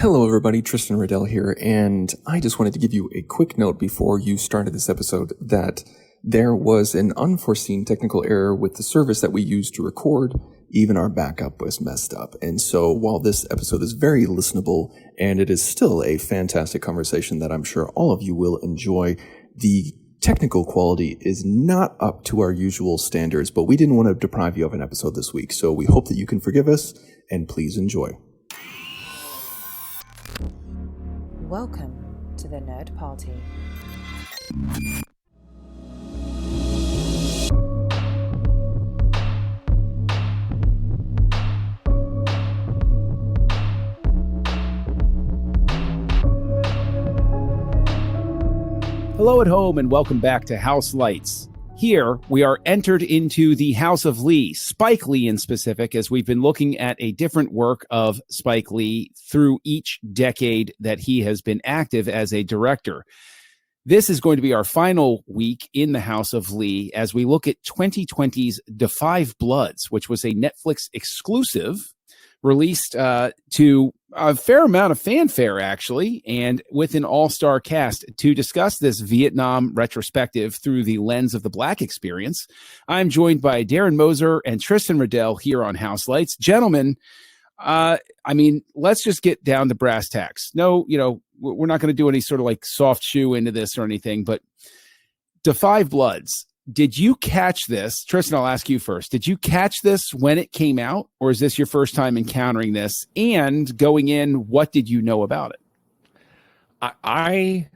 Hello everybody, Tristan Riddell here, and I just wanted to give you a quick note before you started this episode that there was an unforeseen technical error with the service that we used to record. Even our backup was messed up. And so while this episode is very listenable and it is still a fantastic conversation that I'm sure all of you will enjoy, the technical quality is not up to our usual standards, but we didn't want to deprive you of an episode this week. So we hope that you can forgive us and please enjoy. Welcome to the Nerd Party. Hello at home and welcome back to Houselights. Here we are entered into the House of Lee, Spike Lee in specific, as we've been looking at a different work of Spike Lee through each decade that he has been active as a director. This is going to be our final week in the House of Lee as we look at 2020's Da 5 Bloods, which was a Netflix exclusive released to a fair amount of fanfare, actually, and with an all-star cast. To discuss this Vietnam retrospective through the lens of the Black experience, I'm joined by Darren Moser and Tristan Riddell here on Houselights. Gentlemen, let's just get down to brass tacks. No, we're not going to do any sort of like soft shoe into this or anything, but Da 5 Bloods. Did you catch this? Tristan, I'll ask you first. Did you catch this when it came out, or is this your first time encountering this? And going in, what did you know about it? I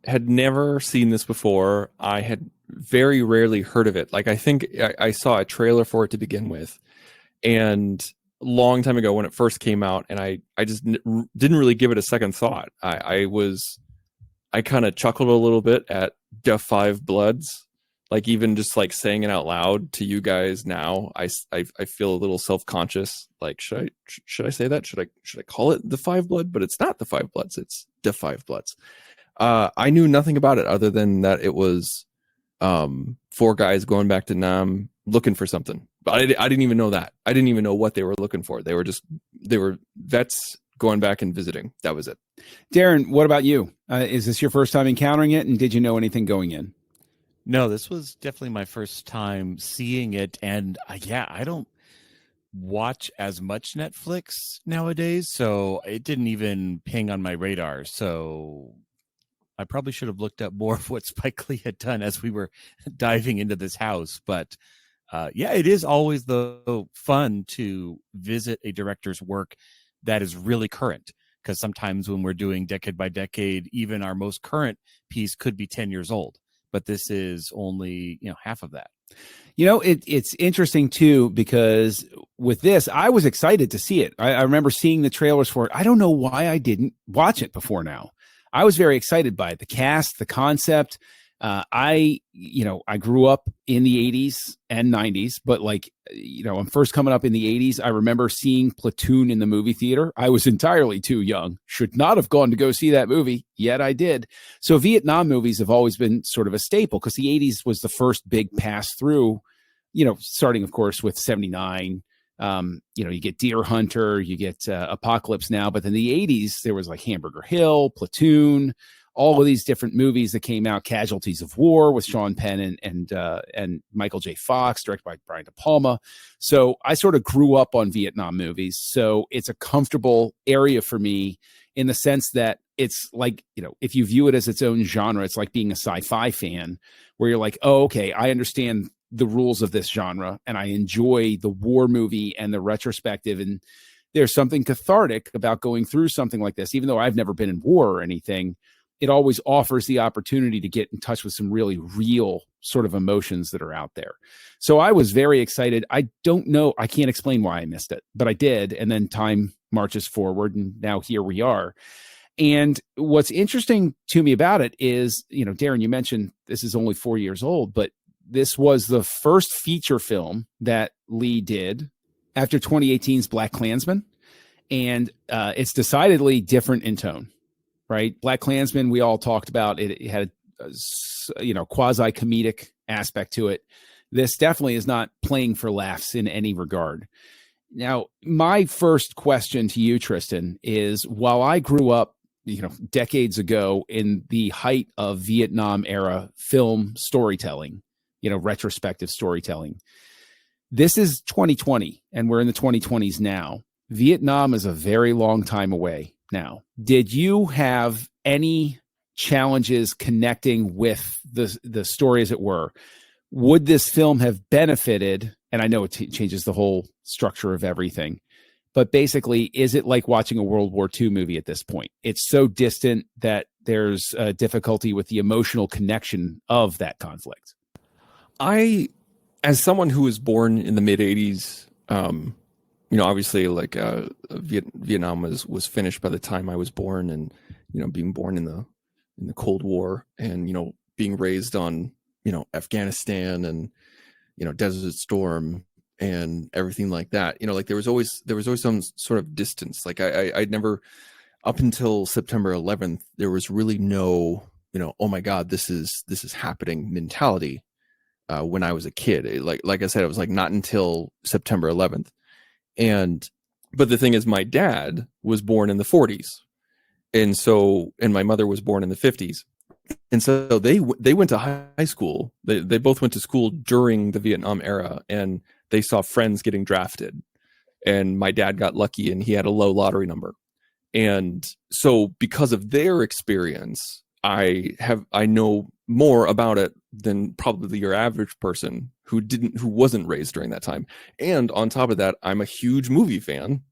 had never seen this before. I had very rarely heard of it. Like, I think I saw a trailer for it to begin with. And a long time ago when it first came out, and I just didn't really give it a second thought. I kind of chuckled a little bit at Da 5 Bloods. Like, even just like saying it out loud to you guys now, I feel a little self-conscious. Like, should I say that? Should I call it Da 5 Blood? But it's not Da 5 Bloods. It's Da 5 Bloods. I knew nothing about it other than that it was four guys going back to Nam looking for something. But I didn't even know that. I didn't even know what they were looking for. They were vets going back and visiting. That was it. Darren, what about you? Is this your first time encountering it, and did you know anything going in? No, this was definitely my first time seeing it. And I don't watch as much Netflix nowadays, so it didn't even ping on my radar. So I probably should have looked up more of what Spike Lee had done as we were diving into this house. But it is always the fun to visit a director's work that is really current. Because sometimes when we're doing decade by decade, even our most current piece could be 10 years old. But this is only, half of that. It's interesting, too, because with this, I was excited to see it. I remember seeing the trailers for it. I don't know why I didn't watch it before now. I was very excited by it. The cast, the concept. I grew up in the 80s and 90s, but I'm first coming up in the 80s. I remember seeing Platoon in the movie theater. I was entirely too young, should not have gone to go see that movie, yet I did. So Vietnam movies have always been sort of a staple because the 80s was the first big pass through, starting, of course, with 79. You get Deer Hunter, you get Apocalypse Now, but then the 80s, there was like Hamburger Hill, Platoon, all of these different movies that came out. Casualties of War with Sean Penn and Michael J. Fox, directed by Brian De Palma. So I sort of grew up on Vietnam movies. So it's a comfortable area for me in the sense that it's like, if you view it as its own genre, it's like being a sci-fi fan where you're like, oh, okay, I understand the rules of this genre and I enjoy the war movie and the retrospective. And there's something cathartic about going through something like this, even though I've never been in war or anything. It always offers the opportunity to get in touch with some really real sort of emotions that are out there. So I was very excited. I don't know. I can't explain why I missed it, but I did. And then time marches forward and now here we are. And what's interesting to me about it is, Darren, you mentioned this is only 4 years old, but this was the first feature film that Lee did after 2018's Black Klansman. And it's decidedly different in tone. Right. Black Klansman, we all talked about it. It had a quasi-comedic aspect to it. This definitely is not playing for laughs in any regard. Now, my first question to you, Tristan, is while I grew up, decades ago in the height of Vietnam era film storytelling, retrospective storytelling, this is 2020 and we're in the 2020s now. Vietnam is a very long time away now. Did you have any challenges connecting with the story, as it were? Would this film have benefited? And I know it changes the whole structure of everything, but basically, is it like watching a World War II movie at this point? It's so distant that there's a difficulty with the emotional connection of that conflict. As someone who was born in the mid '80s, obviously, like Vietnam was finished by the time I was born, and being born in the Cold War, and being raised on Afghanistan and Desert Storm and everything like that. Like there was always some sort of distance. Like I'd never, up until September 11th, there was really no oh my God, this is happening mentality. When I was a kid, like I said, it was like not until September 11th. But the thing is, my dad was born in the 40s, and my mother was born in the 50s. And so they went to high school. They both went to school during the Vietnam era, and they saw friends getting drafted. And my dad got lucky, and he had a low lottery number. And so because of their experience, I know more about it than probably your average person who wasn't raised during that time. And on top of that, I'm a huge movie fan.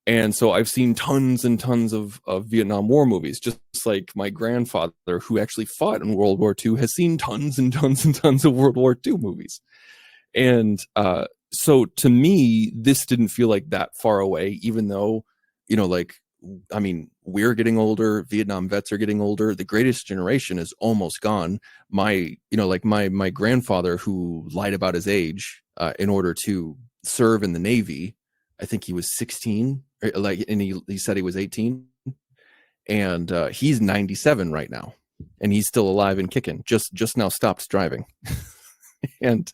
And so I've seen tons and tons of Vietnam War movies, just like my grandfather, who actually fought in World War II, has seen tons and tons and tons of World War II movies. And so to me, this didn't feel like that far away, even though, we're getting older. Vietnam vets are getting older. The greatest generation is almost gone. My grandfather, who lied about his age in order to serve in the Navy, I think he was 16, and he said he was 18, and he's 97 right now, and he's still alive and kicking. Just now stopped driving, and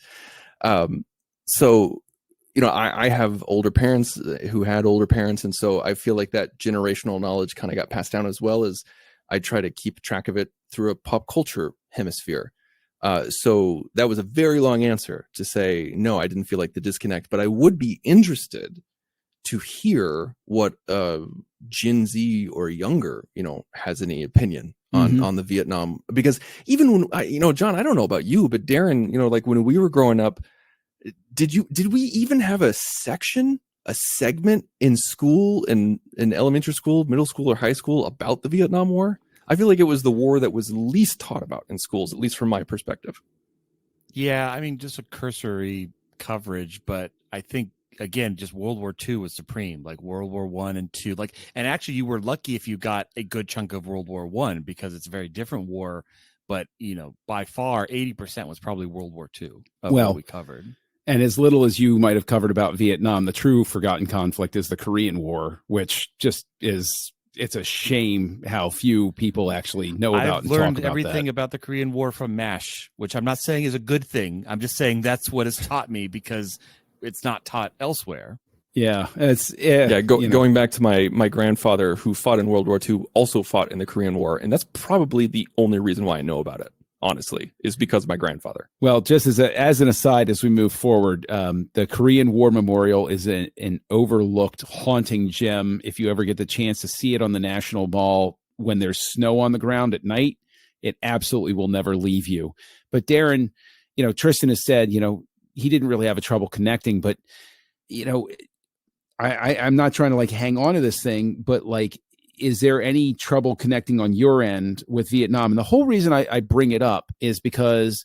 so I have older parents who had older parents, and so I feel like that generational knowledge kind of got passed down, as well as I try to keep track of it through a pop culture hemisphere. So that was a very long answer to say no, I didn't feel like the disconnect, but I would be interested to hear what Gen Z or younger, has any opinion on the Vietnam, because even when John, I don't know about you, but Darren, like when we were growing up, did we even have a segment in school, in elementary school, middle school, or high school about the Vietnam War? I feel like it was the war that was least taught about in schools, at least from my perspective. Yeah, just a cursory coverage, but I think, again, just World War II was supreme, like World War I and II. And actually, you were lucky if you got a good chunk of World War I, because it's a very different war. But by far, 80% was probably World War II of what we covered. And as little as you might have covered about Vietnam, the true forgotten conflict is the Korean War, which just it's a shame how few people actually know about. I've learned everything about the Korean War from MASH, which I'm not saying is a good thing. I'm just saying that's what has taught me, because it's not taught elsewhere. Yeah, going back to my grandfather, who fought in World War II, also fought in the Korean War, and that's probably the only reason why I know about it, honestly, is because of my grandfather. Well, just as an aside, as we move forward, the Korean War Memorial is an overlooked, haunting gem. If you ever get the chance to see it on the National Mall when there's snow on the ground at night, it absolutely will never leave you. But Darren, Tristan has said, he didn't really have a trouble connecting, but I'm not trying to hang on to this thing, but is there any trouble connecting on your end with Vietnam? And the whole reason I bring it up is because,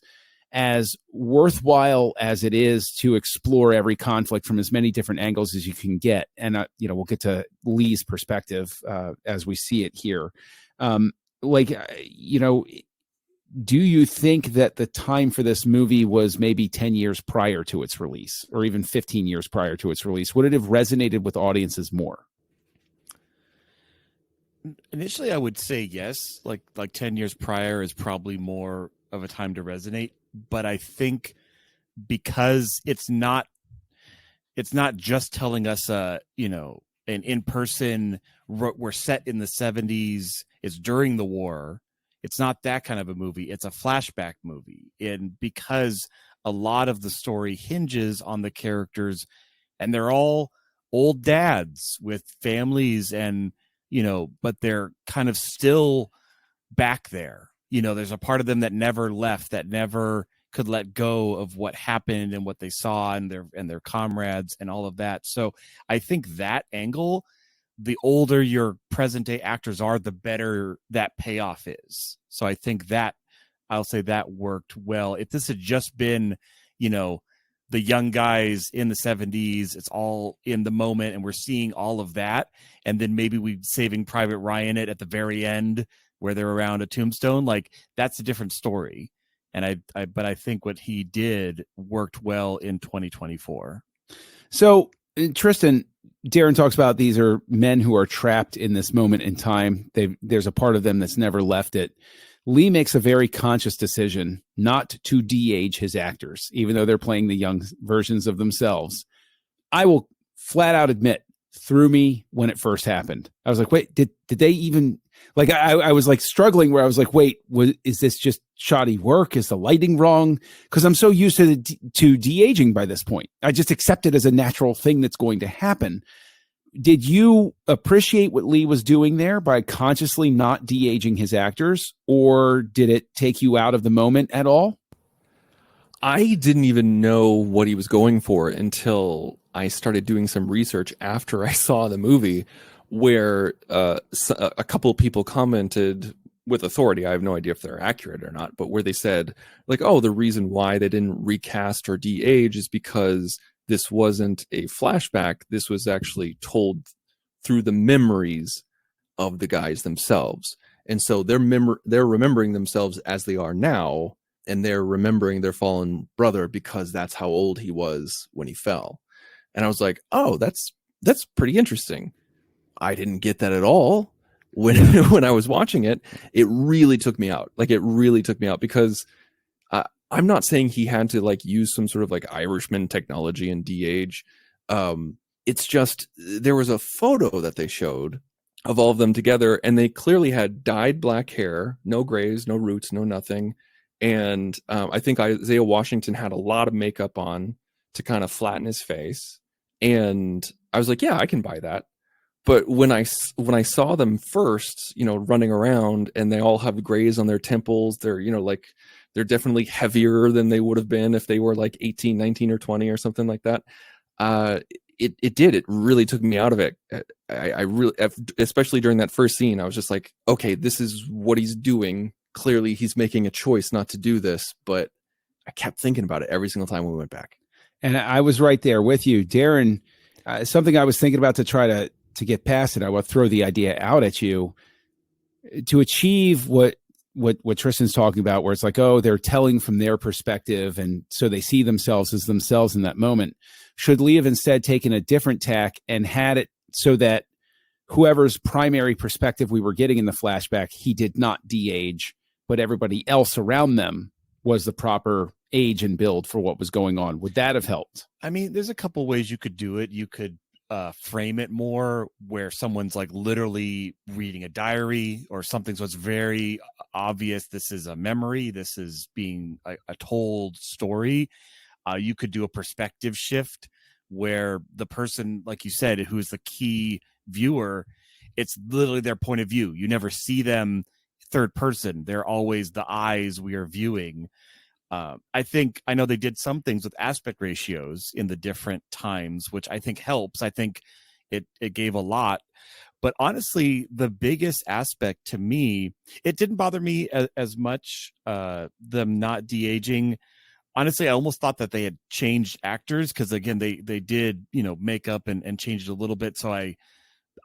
as worthwhile as it is to explore every conflict from as many different angles as you can get, and we'll get to Lee's perspective as we see it here. Do you think that the time for this movie was maybe 10 years prior to its release, or even 15 years prior to its release? Would it have resonated with audiences more? Initially, I would say yes. Like 10 years prior is probably more of a time to resonate. But I think because it's not it's not just telling us you know, an in-person, we're set in the 70s, it's during the war. It's not that kind of a movie. It's a flashback movie. And because a lot of the story hinges on the characters, and they're all old dads with families, and you know, but they're kind of still back there. You know, there's a part of them that never left, that never could let go of what happened and what they saw and their comrades and all of that. So I think that angle, the older your present day actors are, the better that payoff is. So I think that, I'll say that worked well. If this had just been, you know, the young guys in the 70s, it's all in the moment and we're seeing all of that, and then maybe we Saving Private Ryan it at the very end where they're around a tombstone, like that's a different story. And but I think what he did worked well in 2024. So, Tristan, Darren talks about these are men who are trapped in this moment in time. There's a part of them that's never left it. Lee makes a very conscious decision not to de-age his actors, even though they're playing the young versions of themselves. I will flat out admit, threw me when it first happened. I was like, wait, did they even, like, I was like struggling where I was like, wait, is this just shoddy work? Is the lighting wrong? Because I'm so used to de-aging by this point. I just accept it as a natural thing that's going to happen. Did you appreciate what Lee was doing there by consciously not de-aging his actors, or did it take you out of the moment at all? I didn't even know what he was going for until I started doing some research after I saw the movie, where a couple of people commented with authority. I have no idea if they're accurate or not, but where they said, like, oh, the reason why they didn't recast or de-age is because this wasn't a flashback. This was actually told through the memories of the guys themselves. And so they're remembering themselves as they are now, and they're remembering their fallen brother because that's how old he was when he fell. And I was like, oh, that's pretty interesting. I didn't get that at all when when I was watching it. It really took me out. Like, it really took me out because I'm not saying he had to like use some sort of like Irishman technology and de-age. It's just there was a photo that they showed of all of them together, and they clearly had dyed black hair, no grays, no roots, no nothing. And I think Isaiah Washington had a lot of makeup on to kind of flatten his face. And I was like, yeah, I can buy that. But when I saw them first, you know, running around, and they all have grays on their temples, they're, you know, like, they're definitely heavier than they would have been if they were like 18, 19 or 20 or something like that. It really took me out of it. I really, especially during that first scene, I was just like, okay, this is what he's doing. Clearly he's making a choice not to do this, but I kept thinking about it every single time we went back. And I was right there with you, Darren. Something I was thinking about to try to get past it. I will throw the idea out at you to achieve what Tristan's talking about, where it's like, oh, they're telling from their perspective, and so they see themselves as themselves in that moment. Should Lee have instead taken a different tack and had it so that whoever's primary perspective we were getting in the flashback, he did not de-age, but everybody else around them was the proper age and build for what was going on? Would that have helped? I mean, there's a couple ways you could do it. You could frame it more where someone's like literally reading a diary or something, so it's very obvious this is a memory, this is being a told story. You could do a perspective shift where the person, like you said, who's the key viewer, it's literally their point of view. You never see them third person. They're always the eyes we are viewing. I know they did some things with aspect ratios in the different times, which I think helps. I think it gave a lot. But honestly, the biggest aspect to me, it didn't bother me as much, them not de-aging. Honestly, I almost thought that they had changed actors because, again, they did, you know, make up and changed it a little bit. So I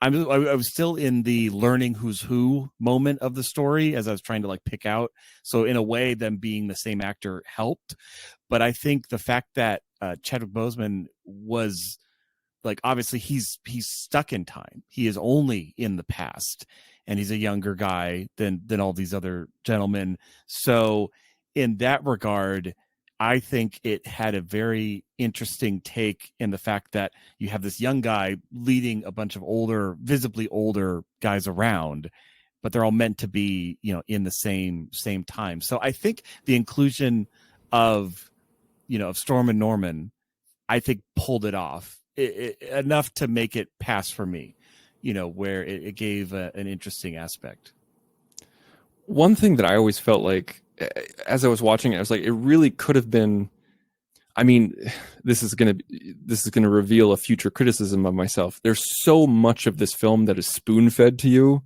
was still in the learning who's who moment of the story as I was trying to like pick out. So in a way, them being the same actor helped. But I think the fact that Chadwick Boseman was like, obviously he's stuck in time. He is only in the past, and he's a younger guy than all these other gentlemen. So in that regard, I think it had a very interesting take in the fact that you have this young guy leading a bunch of older, visibly older guys around, but they're all meant to be, in the same time. So I think the inclusion of, of Storm and Norman, I think pulled it off enough to make it pass for me, where it gave an interesting aspect. One thing that I always felt like as I was watching it, I was like, it really could have been. I mean, this is gonna reveal a future criticism of myself. There's so much of this film that is spoon-fed to you,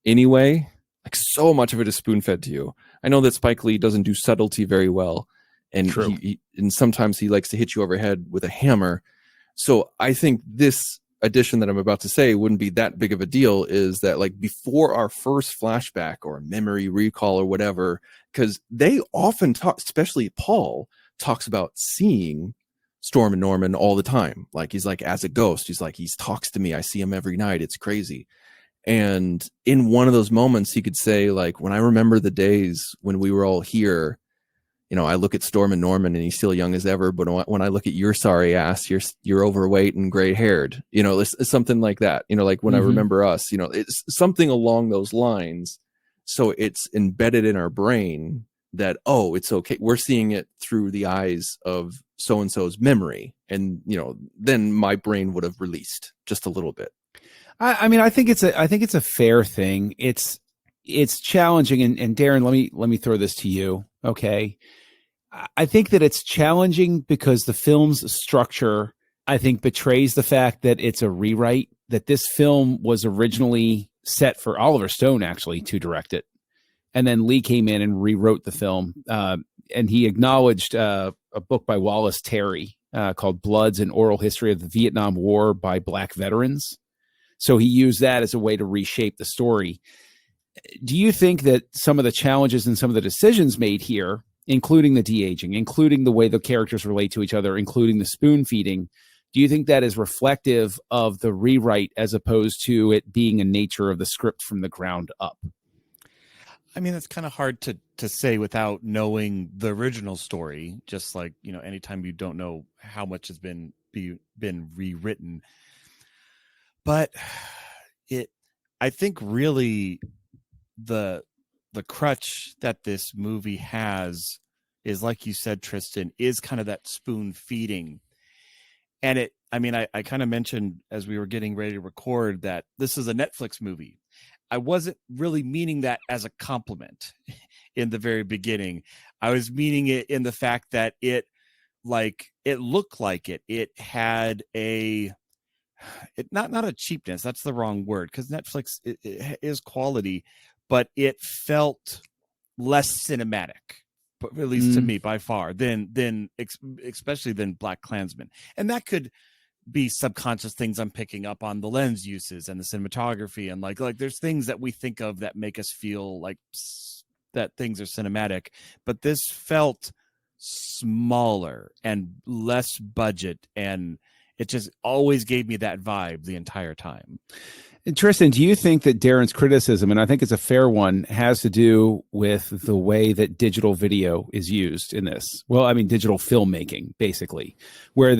anyway. Like so much of it is spoon-fed to you. I know that Spike Lee doesn't do subtlety very well, and and sometimes he likes to hit you over the head with a hammer. So I think this addition that I'm about to say wouldn't be that big of a deal, is that like before our first flashback or memory recall or whatever, because they often talk, especially Paul talks about seeing Storm and Norman all the time. Like he's like, as a ghost, he's like, he talks to me. I see him every night. It's crazy. And in one of those moments, he could say like, when I remember the days when we were all here, I look at Storm and Norman and he's still young as ever. But when I look at your sorry ass, you're overweight and gray haired, it's something like that, like when I remember us, it's something along those lines. So it's embedded in our brain that, oh, it's okay. We're seeing it through the eyes of so-and-so's memory. And, then my brain would have released just a little bit. I mean, I think it's a fair thing. It's challenging. And Darren, let me throw this to you. Okay. I think that it's challenging because the film's structure, I think, betrays the fact that it's a rewrite, that this film was originally set for Oliver Stone, actually, to direct it. And then Lee came in and rewrote the film. And he acknowledged a book by Wallace Terry called Bloods: An Oral History of the Vietnam War by Black Veterans. So he used that as a way to reshape the story. Do you think that some of the challenges and some of the decisions made here, including the de-aging, including the way the characters relate to each other, including the spoon feeding, do you think that is reflective of the rewrite as opposed to it being a nature of the script from the ground up? I mean, that's kind of hard to say without knowing the original story, just like, anytime you don't know how much has been rewritten. But I think really the crutch that this movie has is, like you said, Tristan, is kind of that spoon feeding. And I kind of mentioned as we were getting ready to record that this is a Netflix movie. I wasn't really meaning that as a compliment in the very beginning. I was meaning it in the fact that it looked like it had not a cheapness. That's the wrong word, because Netflix it is quality, but it felt less cinematic, but at least to me by far than especially than Black Klansman. And that could be subconscious things I'm picking up on the lens uses and the cinematography, and like there's things that we think of that make us feel like that things are cinematic, but this felt smaller and less budget, and it just always gave me that vibe the entire time. And Tristan, do you think that Darren's criticism, and I think it's a fair one, has to do with the way that digital video is used in this? Well, I mean, digital filmmaking, basically, where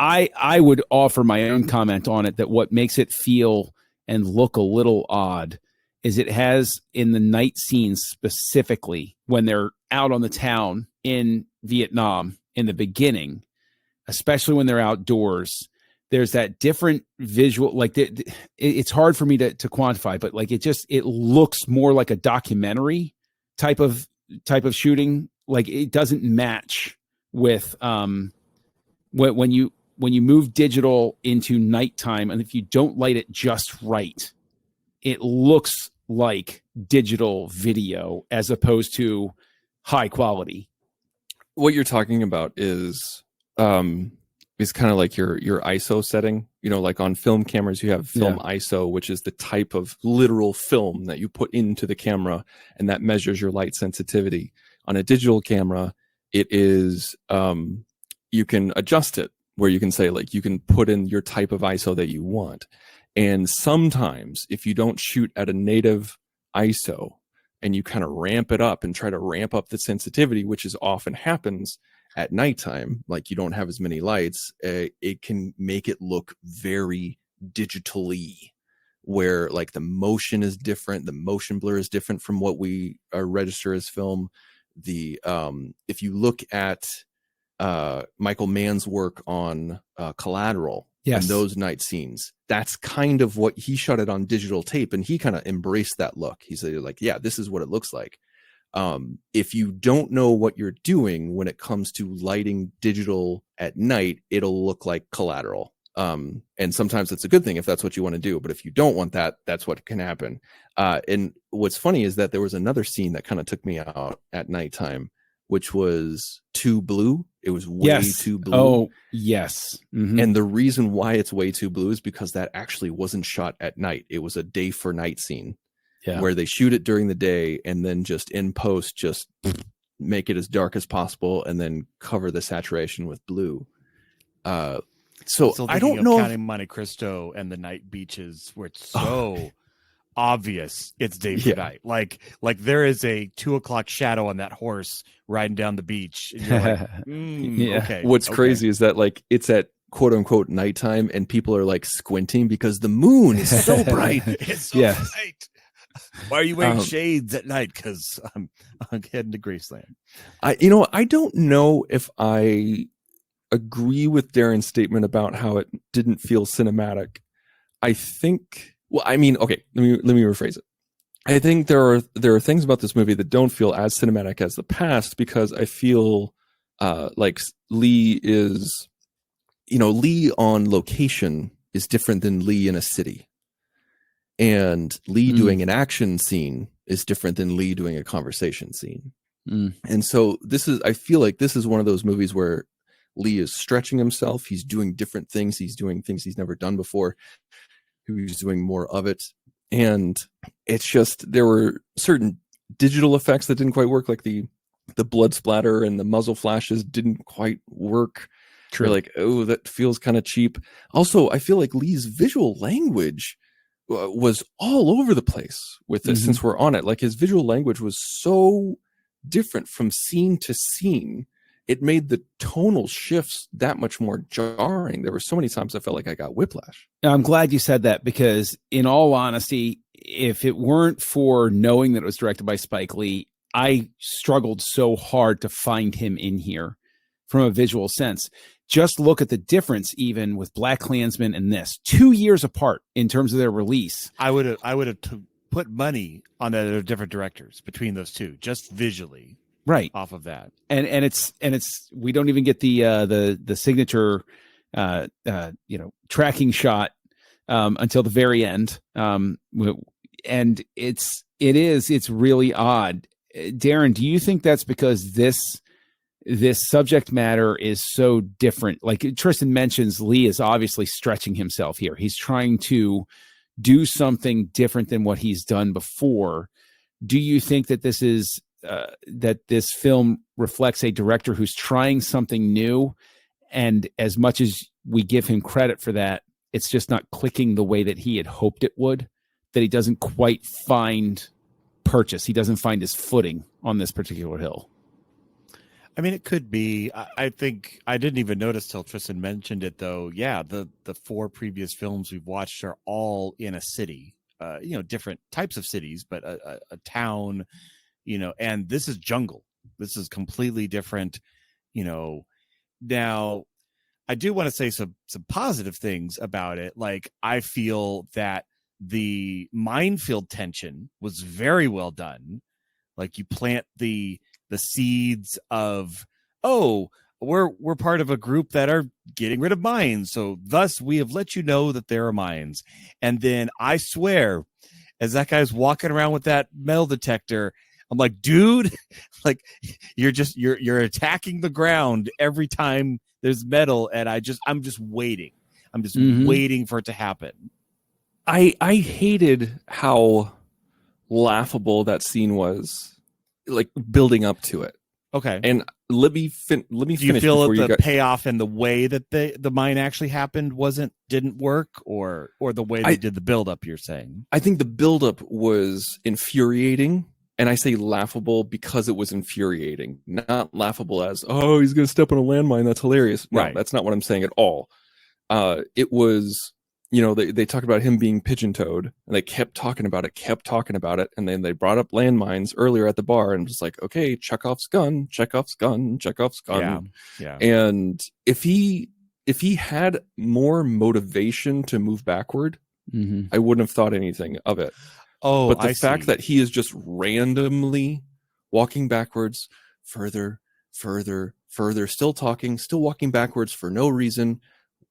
I would offer my own comment on it, that what makes it feel and look a little odd is it has, in the night scenes specifically, when they're out on the town in Vietnam in the beginning, especially when they're outdoors, there's that different visual, like it's hard for me to quantify, but like it looks more like a documentary type of shooting. Like it doesn't match with when you move digital into nighttime, and if you don't light it just right, it looks like digital video as opposed to high quality. What you're talking about is kind of like your ISO setting. Like on film cameras, you have film ISO, which is the type of literal film that you put into the camera, and that measures your light sensitivity. On a digital camera, it is you can adjust it, where you can say, like, you can put in your type of ISO that you want. And sometimes if you don't shoot at a native ISO and you kind of ramp it up and try to ramp up the sensitivity, which is often happens, at nighttime, like you don't have as many lights, it can make it look very digitally, where like the motion is different, the motion blur is different from what we register as film. The if you look at Michael Mann's work on Collateral, Yes. and those night scenes, that's kind of what he shot it on digital tape, and he kind of embraced that look. He said like, yeah, this is what it looks like. If you don't know what you're doing when it comes to lighting digital at night, it'll look like Collateral. And sometimes it's a good thing if that's what you want to do, but if you don't want that, that's what can happen. And what's funny is that there was another scene that kind of took me out at nighttime, which was too blue. It was way too blue. Oh, yes. Mm-hmm. And the reason why it's way too blue is because that actually wasn't shot at night. It was a day for night scene where they shoot it during the day and then just in post, just make it as dark as possible and then cover the saturation with blue. So I don't know. Counting Monte Cristo and the night beaches where it's so obvious it's day for night. Like there is a 2:00 shadow on that horse riding down the beach. And you're like, okay. What's crazy is that like it's at quote unquote nighttime and people are like squinting because the moon is so bright. It's so bright. Why are you wearing shades at night? Because I'm heading to Graceland. I don't know if I agree with Darren's statement about how it didn't feel cinematic. I think, well, I mean, okay, let me rephrase it. I think there are things about this movie that don't feel as cinematic as the past, because I feel like Lee is, Lee on location is different than Lee in a city. And Lee doing an action scene is different than Lee doing a conversation scene. And so I feel like this is one of those movies where Lee is stretching himself. He's doing different things. He's doing things he's never done before. He's doing more of it. And it's just, there were certain digital effects that didn't quite work, like the blood splatter and the muzzle flashes didn't quite work. True. You're like, oh, that feels kind of cheap. Also, I feel like Lee's visual language was all over the place with this, since we're on it. Like his visual language was so different from scene to scene. It made the tonal shifts that much more jarring. There were so many times I felt like I got whiplash. I'm glad you said that, because in all honesty, if it weren't for knowing that it was directed by Spike Lee, I struggled so hard to find him in here from a visual sense. Just look at the difference even with BlacKkKlansman and this, 2 years apart in terms of their release. I would have put money on that they're different directors between those two, just visually. Right. Off of that. And it's we don't even get the signature tracking shot until the very end. And it's really odd. Darren, do you think that's because this subject matter is so different? Like Tristan mentions, Lee is obviously stretching himself here. He's trying to do something different than what he's done before. Do you think that this is that this film reflects a director who's trying something new, and as much as we give him credit for that, it's just not clicking the way that he had hoped it would, that he doesn't quite find purchase. He doesn't find his footing on this particular hill. I mean, it could be. I think I didn't even notice till Tristan mentioned it, though. Yeah, the 4 previous films we've watched are all in a city, different types of cities, but a town, and this is jungle. This is completely different, Now, I do want to say some positive things about it. Like, I feel that the minefield tension was very well done. Like, you plant the seeds of, we're part of a group that are getting rid of mines, so thus we have let you know that there are mines. And then I swear, as that guy's walking around with that metal detector, I'm like, dude, like you're attacking the ground every time there's metal, and I'm just waiting. I'm just waiting for it to happen. I hated how laughable that scene was, like building up to it. Okay. And let me finish. Do you feel that the payoff and the way that the mine actually happened didn't work, or the way they did the buildup, you're saying? I think the buildup was infuriating, And I say laughable because it was infuriating, not laughable as, oh, he's going to step on a landmine. That's hilarious. No, Right. that's not what I'm saying at all. It was, they talked about him being pigeon-toed, and they kept talking about it. And then they brought up landmines earlier at the bar and was like, okay, Chekhov's gun. Yeah. Yeah. And if he had more motivation to move backward, I wouldn't have thought anything of it. Oh, But the I fact see. that he is just randomly walking backwards, further, still talking, still walking backwards for no reason,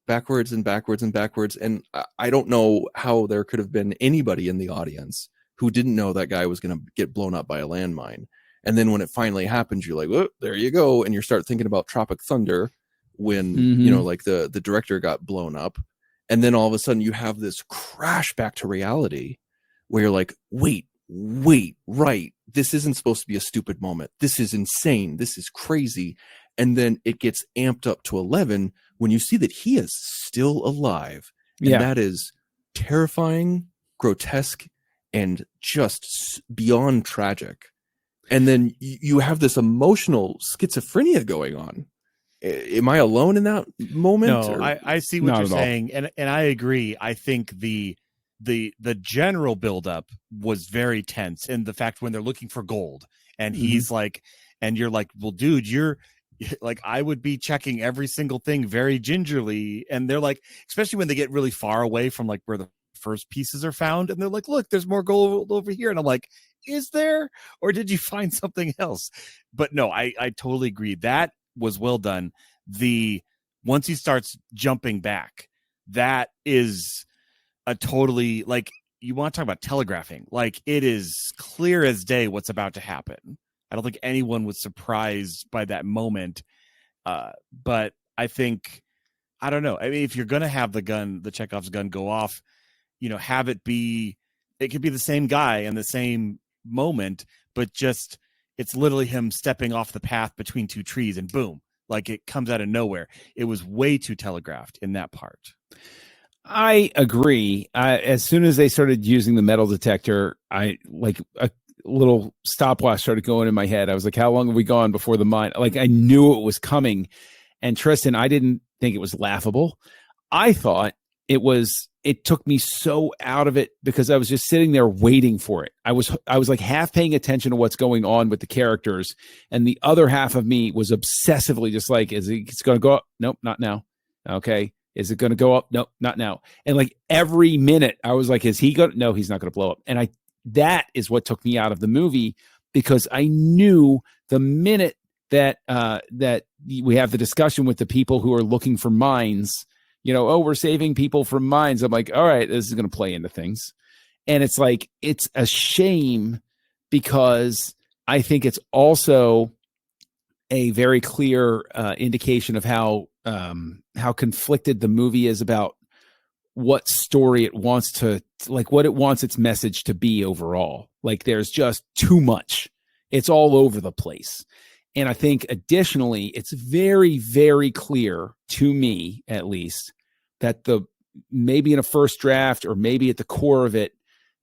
backwards and backwards and backwards. And I don't know how there could have been anybody in the audience who didn't know that guy was going to get blown up by a landmine. And then when it finally happens, you're like, oh, there you go. And you start thinking about Tropic Thunder when, like the director got blown up. And then all of a sudden you have this crash back to reality where you're like, wait, right. This isn't supposed to be a stupid moment. This is insane. This is crazy. And then it gets amped up to 11 when you see that he is still alive. And that is terrifying, grotesque, and just beyond tragic. And then you have this emotional schizophrenia going on. Am I alone in that moment? No, I see what you're saying. And I agree. I think the general buildup was very tense, and the fact when they're looking for gold and he's like, and you're like, well, dude, you're like, I would be checking every single thing very gingerly. And they're like, especially when they get really far away from like where the first pieces are found, and they're like, look, there's more gold over here. And I'm like, is there, or did you find something else? But no, I totally agree. That was well done. Once he starts jumping back, that is a totally, like, you want to talk about telegraphing, like, it is clear as day what's about to happen. I don't think anyone was surprised by that moment. But I think, I don't know. I mean, if you're going to have the Chekhov's gun go off, have it could be the same guy in the same moment, but just, it's literally him stepping off the path between two trees and boom, like it comes out of nowhere. It was way too telegraphed in that part. I agree. As soon as they started using the metal detector, I like a little stopwatch started going in my head. I was like, how long have we gone before the mine? Like, I knew it was coming. And Tristan, I didn't think it was laughable. I thought it took me so out of it because I was just sitting there waiting for it. I was like half paying attention to what's going on with the characters, and the other half of me was obsessively just like, it's going to go up? Nope, not now. Okay. Is it going to go up? Nope, not now. And like every minute I was like, is he going to, no, he's not going to blow up. And that is what took me out of the movie, because I knew the minute that we have the discussion with the people who are looking for mines, oh, we're saving people from mines. I'm like, all right, this is going to play into things. And it's like, it's a shame, because I think it's also a very clear indication of how conflicted the movie is about what story it wants to, like, what it wants its message to be overall. Like, there's just too much. It's all over the place. And I think additionally, it's very, very clear to me, at least, that maybe in a first draft, or maybe at the core of it,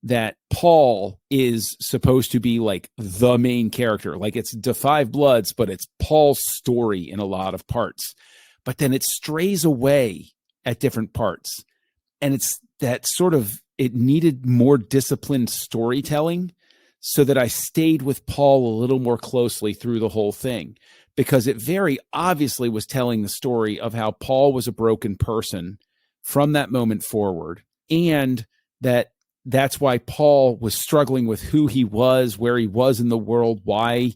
that Paul is supposed to be like the main character. Like, it's the Five Bloods, but it's Paul's story in a lot of parts. But then it strays away at different parts. And it's that sort of, it needed more disciplined storytelling, so that I stayed with Paul a little more closely through the whole thing, because it very obviously was telling the story of how Paul was a broken person from that moment forward. And that's why Paul was struggling with who he was, where he was in the world, why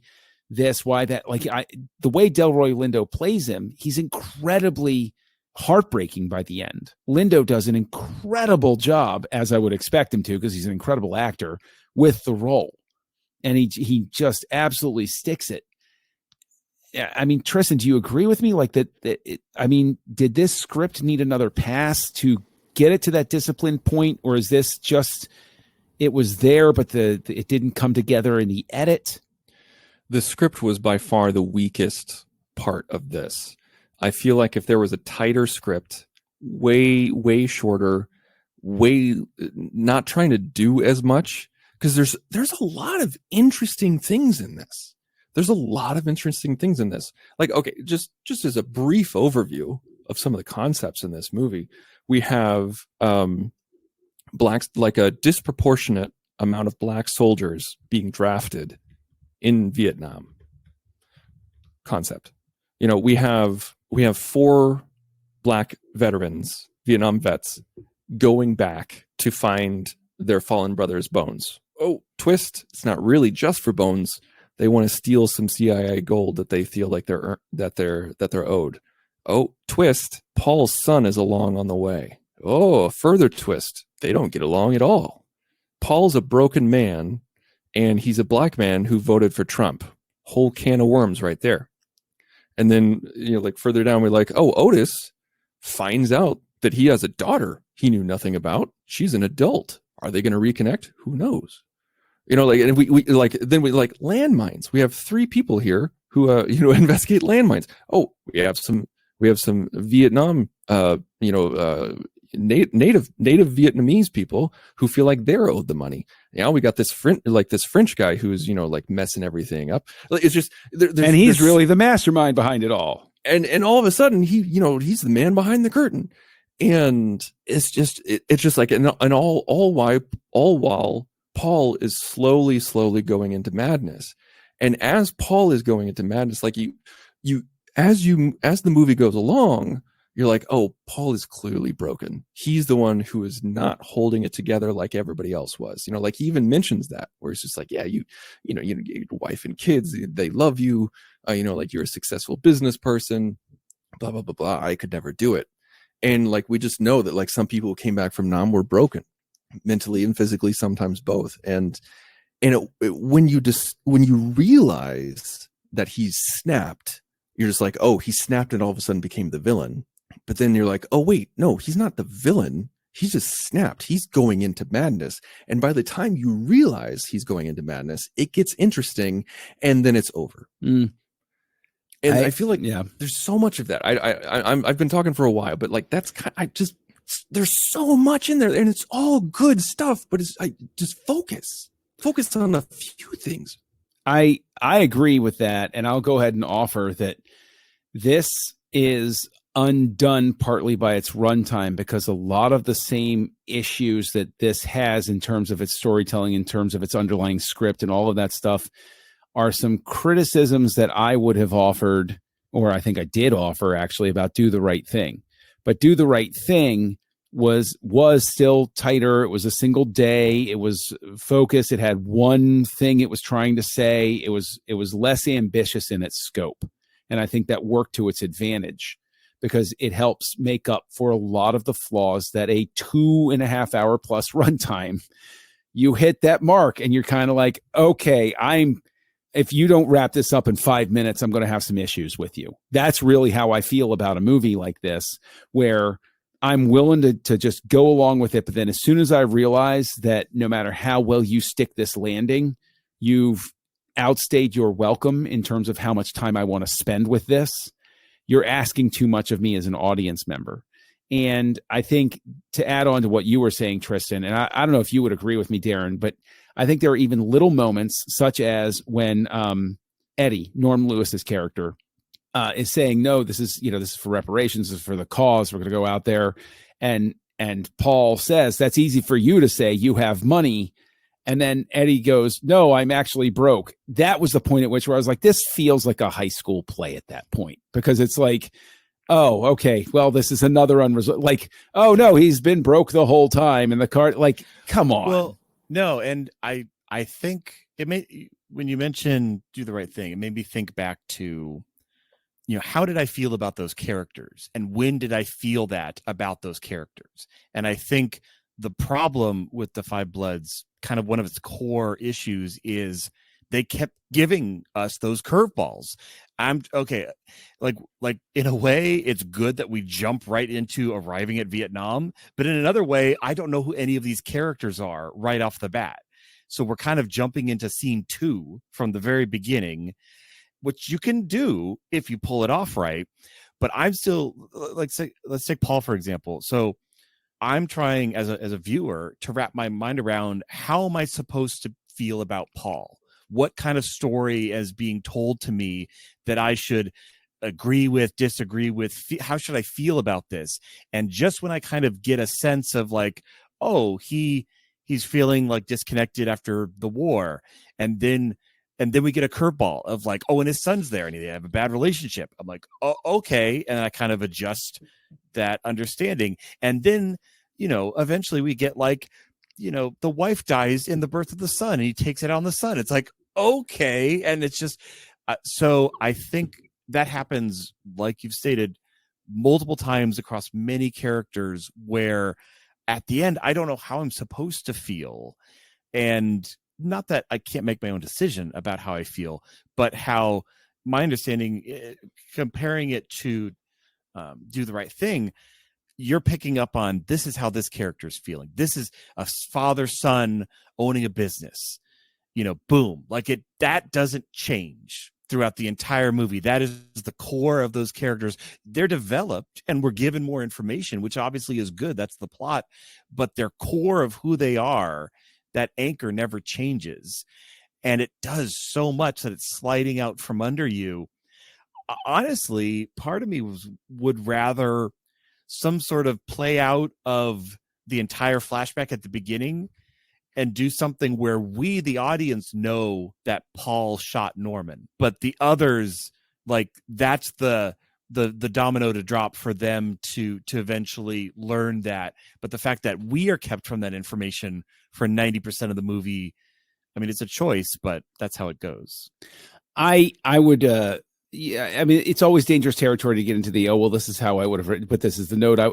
this, why that. Like, the way Delroy Lindo plays him, he's incredibly heartbreaking by the end. Lindo does an incredible job, as I would expect him to, because he's an incredible actor, with the role. And he just absolutely sticks it. I mean, Tristan, do you agree with me? Like I mean, did this script need another pass to get it to that disciplined point? Or is this just, it was there, but it didn't come together in the edit? The script was by far the weakest part of this. I feel like if there was a tighter script, way, way shorter, way not trying to do as much, because there's a lot of interesting things in this. There's a lot of interesting things in this. Like, okay, just as a brief overview of some of the concepts in this movie, we have blacks, like a disproportionate amount of black soldiers being drafted in Vietnam concept. You know, we have 4 black veterans, Vietnam vets, going back to find their fallen brother's bones. Oh, twist, it's not really just for bones. They want to steal some CIA gold that they feel like they're owed. Oh, twist, Paul's son is along on the way. Oh, a further twist, they don't get along at all. Paul's a broken man, and he's a black man who voted for Trump. Whole can of worms right there. And then, you know, like further down, we're like, oh, Otis finds out that he has a daughter he knew nothing about. She's an adult. Are they going to reconnect? Who knows? You know, like, and we like, then we like landmines. We have 3 people here who, investigate landmines. Oh, we have some Vietnam, native Vietnamese people who feel like they're owed the money. Now we got this French guy who's, like messing everything up. It's just, and he's really the mastermind behind it all. And all of a sudden he's the man behind the curtain. And it's just like, and all while Paul is slowly going into madness. And as Paul is going into madness, like as the movie goes along, you're like, oh, Paul is clearly broken. He's the one who is not holding it together like everybody else was. Like he even mentions that, where it's just like, yeah, your wife and kids, they love you. Like you're a successful business person, blah, blah, blah, blah. I could never do it. And like, we just know that like some people who came back from Nam were broken mentally and physically, sometimes both. And when you realize that he's snapped, you're just like, oh, he snapped and all of a sudden became the villain. But then you're like, oh, wait, no, he's not the villain. He's just snapped. He's going into madness. And by the time you realize he's going into madness, it gets interesting, and then it's over. And I feel like there's so much of that. I've been talking for a while, but like there's so much in there, and it's all good stuff. But just focus on a few things. I agree with that, and I'll go ahead and offer that this is undone partly by its runtime, because a lot of the same issues that this has in terms of its storytelling, in terms of its underlying script and all of that stuff, are some criticisms that I would have offered, or I think I did offer actually, about Do the Right Thing. But Do the Right Thing was still tighter. It was a single day. It was focused. It had one thing it was trying to say. It was less ambitious in its scope. And I think that worked to its advantage, because it helps make up for a lot of the flaws that a 2.5 hour plus runtime, you hit that mark and you're kind of like, okay, if you don't wrap this up in 5 minutes, I'm going to have some issues with you. That's really how I feel about a movie like this, where I'm willing to just go along with it. But then as soon as I realize that no matter how well you stick this landing, you've outstayed your welcome in terms of how much time I want to spend with this, you're asking too much of me as an audience member. And I think, to add on to what you were saying, Tristan, and I don't know if you would agree with me, Darren, but I think there are even little moments, such as when Eddie, Norm Lewis's character, is saying, no, this is for reparations, this is for the cause, we're going to go out there. And Paul says, that's easy for you to say, you have money. And then Eddie goes, no, I'm actually broke. That was the point at which where I was like, this feels like a high school play at that point, because it's like, oh, okay, well, this is another unresolved, like, oh no, he's been broke the whole time. And the card, like, come on. Well, no. And I think when you mentioned Do the Right Thing, it made me think back to, how did I feel about those characters, and when did I feel that about those characters? And I think the problem with The Five Bloods, kind of one of its core issues, is they kept giving us those curveballs. I'm okay. Like in a way, it's good that we jump right into arriving at Vietnam, but in another way, I don't know who any of these characters are right off the bat. So we're kind of jumping into scene 2 from the very beginning, which you can do if you pull it off right. But I'm still, let's take Paul, for example. So I'm trying as a viewer to wrap my mind around, how am I supposed to feel about Paul? What kind of story is being told to me that I should agree with, disagree with? How should I feel about this? And just when I kind of get a sense of like, oh, he's feeling like disconnected after the war, and then we get a curveball of like, oh, and his son's there and they have a bad relationship. I'm like, oh, okay. And I kind of adjust that understanding. And then, eventually we get like, the wife dies in the birth of the son and he takes it on the son. It's like, okay. And it's just, so I think that happens, like you've stated, multiple times across many characters, where at the end, I don't know how I'm supposed to feel. And not that I can't make my own decision about how I feel, but how my understanding, comparing it to Do the Right Thing, you're picking up on, this is how this character is feeling. This is a father-son owning a business. Boom. Like that doesn't change throughout the entire movie. That is the core of those characters. They're developed and we're given more information, which obviously is good. That's the plot. But their core of who they are, that anchor never changes. And it does so much that it's sliding out from under you. Honestly, part of me would rather some sort of play out of the entire flashback at the beginning and do something where we, the audience, know that Paul shot Norman, but the others, like, that's the domino to drop for them to eventually learn that. But the fact that we are kept from that information for 90% of the movie, I mean, it's a choice, but that's how it goes. I would, yeah, I mean, it's always dangerous territory to get into the, oh, well, this is how I would have written, but this is the note I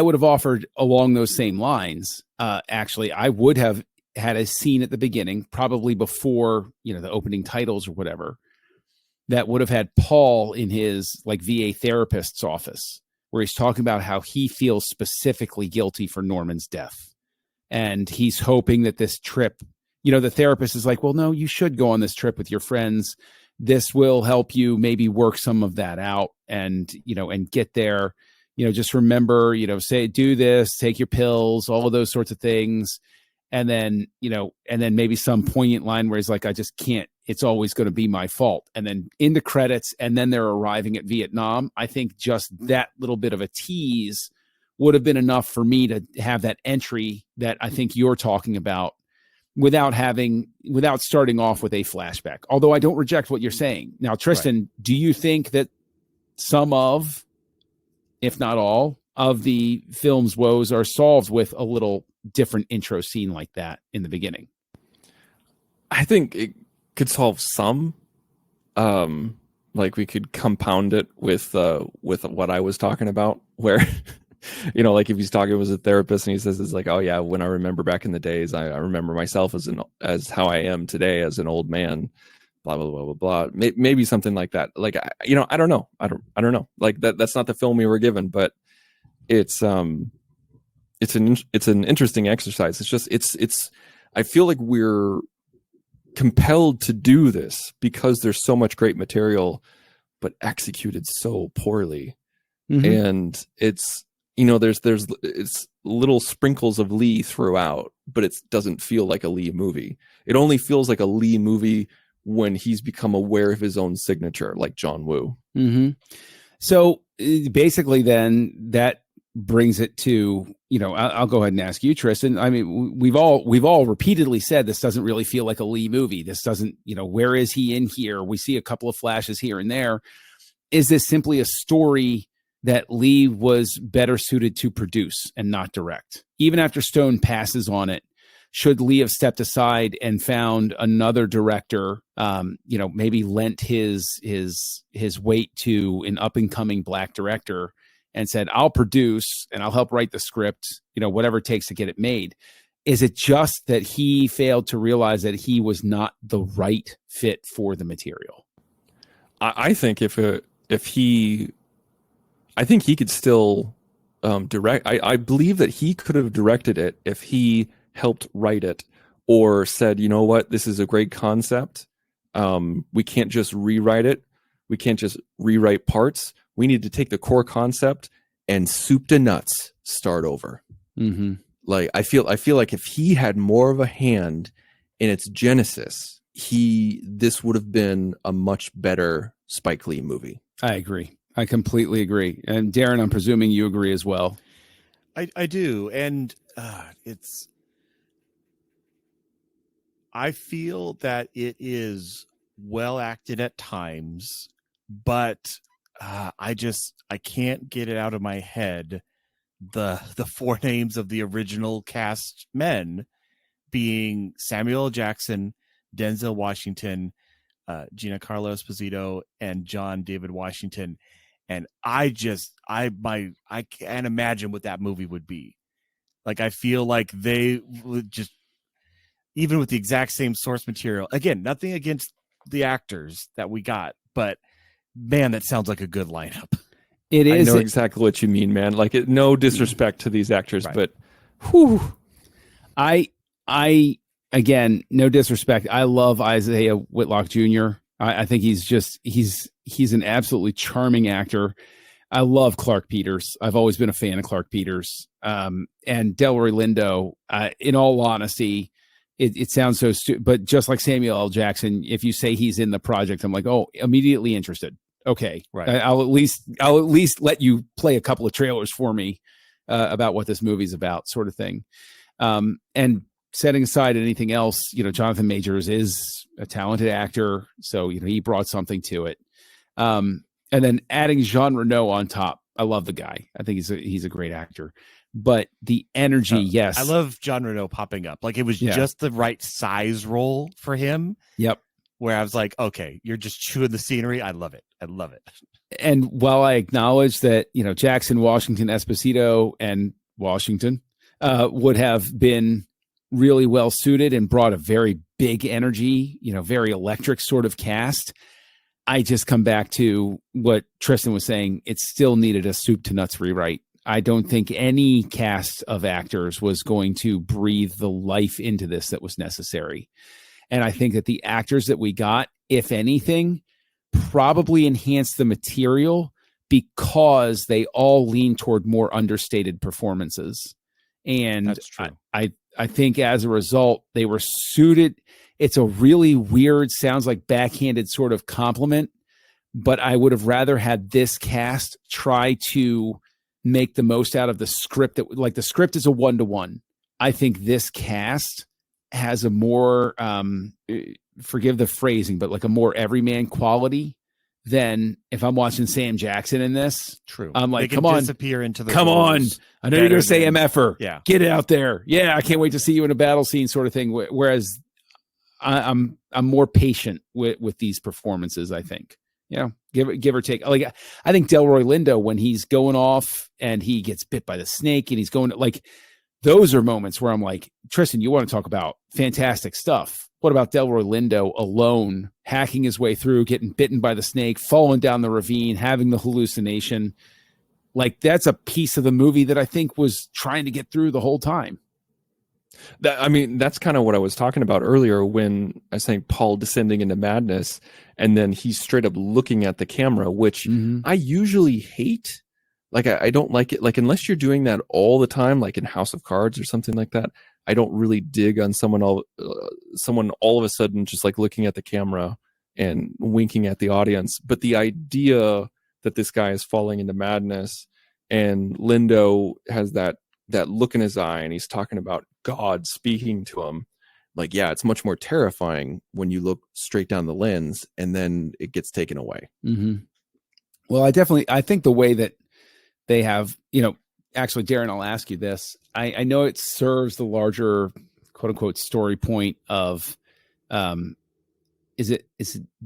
would have offered along those same lines. Actually, I would have had a scene at the beginning, probably before, the opening titles or whatever, that would have had Paul in his like VA therapist's office, where he's talking about how he feels specifically guilty for Norman's death. And he's hoping that this trip, the therapist is like, well, no, you should go on this trip with your friends. This will help you maybe work some of that out and get there. Just remember, do this, take your pills, all of those sorts of things. And then, maybe some poignant line where he's like, I just can't, it's always going to be my fault. And then in the credits, and then they're arriving at Vietnam. I think just that little bit of a tease would have been enough for me to have that entry that I think you're talking about, without starting off with a flashback. Although I don't reject what you're saying. Now, Tristan, right. Do you think that some of, if not all, of the film's woes are solved with a little different intro scene like that in the beginning? I think it could solve some. Like we could compound it with what I was talking about, where like if he's talking with a therapist and he says it's like, oh yeah, when I remember back in the days, I remember myself as how I am today as an old man, blah blah blah blah blah. Maybe something like that. Like I don't know. I don't know. Like that's not the film we were given, but it's an interesting exercise. It's just I feel like we're compelled to do this because there's so much great material, but executed so poorly. Mm-hmm. And it's it's little sprinkles of Lee throughout, but it doesn't feel like a Lee movie. It only feels like a Lee movie when he's become aware of his own signature, like John Woo. Mm-hmm. So basically then that brings it to, I'll go ahead and ask you, Tristan. I mean, we've all repeatedly said this doesn't really feel like a Lee movie. This doesn't, where is he in here? We see a couple of flashes here and there. Is this simply a story that Lee was better suited to produce and not direct? Even after Stone passes on it, should Lee have stepped aside and found another director, maybe lent his weight to an up and coming black director and said, I'll produce and I'll help write the script, whatever it takes to get it made? Is it just that he failed to realize that he was not the right fit for the material? I think I think he could still direct. I believe that he could have directed it if he helped write it or said, you know what, this is a great concept. We can't just rewrite it. We can't just rewrite parts. We need to take the core concept and soup to nuts start over. Mm-hmm. Like I feel like if he had more of a hand in its genesis, this would have been a much better Spike Lee movie. I agree. I completely agree. And Darren, I'm presuming you agree as well. I do. And I feel that it is well acted at times, but I can't get it out of my head. The four names of the original cast men being Samuel L. Jackson, Denzel Washington, Giancarlo Esposito, and John David Washington. And I can't imagine what that movie would be. Like, I feel like they would just, even with the exact same source material, again, nothing against the actors that we got, but man, that sounds like a good lineup. It is. I know exactly what you mean, man. Like, no disrespect to these actors, right. but whew. I again, no disrespect. I love Isaiah Whitlock Jr. I think he's an absolutely charming actor. I love Clark Peters. I've always been a fan of Clark Peters. And Delroy Lindo, in all honesty, it sounds so stupid, but just like Samuel L. Jackson, if you say he's in the project, I'm like, oh, immediately interested. Okay. Right. I'll at least let you play a couple of trailers for me about what this movie's about, sort of thing. And setting aside anything else, Jonathan Majors is a talented actor, so he brought something to it. And then adding Jean Reno on top, I love the guy. I think he's a great actor. But the energy, yes, I love Jean Reno popping up. Like, it was just the right size role for him. Yep. Where I was like, okay, you're just chewing the scenery. I love it. And while I acknowledge that Jackson, Washington, Esposito, and Washington would have been really well suited and brought a very big energy, very electric sort of cast, I just come back to what Tristan was saying. It still needed a soup to nuts rewrite. I don't think any cast of actors was going to breathe the life into this that was necessary. And I think that the actors that we got, if anything, probably enhanced the material because they all lean toward more understated performances. And that's true. I think as a result, they were suited. It's a really weird, sounds like backhanded sort of compliment, but I would have rather had this cast try to make the most out of the script. The script is a 1-to-1. I think this cast has a more, forgive the phrasing, but like a more everyman quality than if I'm watching Sam Jackson in this. True. I'm like, they can come on, disappear into the come on. I know you're going to say MFer. Yeah. Get it out there. Yeah. I can't wait to see you in a battle scene sort of thing. Whereas I'm more patient with these performances, I think. Give or take. Like, I think Delroy Lindo, when he's going off and he gets bit by the snake and he's going like, those are moments where I'm like, Tristan, you want to talk about fantastic stuff. What about Delroy Lindo alone, hacking his way through, getting bitten by the snake, falling down the ravine, having the hallucination? Like, that's a piece of the movie that I think was trying to get through the whole time. That's kind of what I was talking about earlier when I was saying Paul descending into madness, and then he's straight up looking at the camera, which I usually hate. Like, I don't like it. Like, unless you're doing that all the time, like in House of Cards or something like that, I don't really dig on someone all of a sudden just like looking at the camera and winking at the audience. But the idea that this guy is falling into madness and Lindo has that look in his eye and he's talking about God speaking to him. Like, yeah, it's much more terrifying when you look straight down the lens and then it gets taken away. Mm-hmm. Well, I think the way that they have, actually, Darren, I'll ask you this. I know it serves the larger quote unquote story point of, is it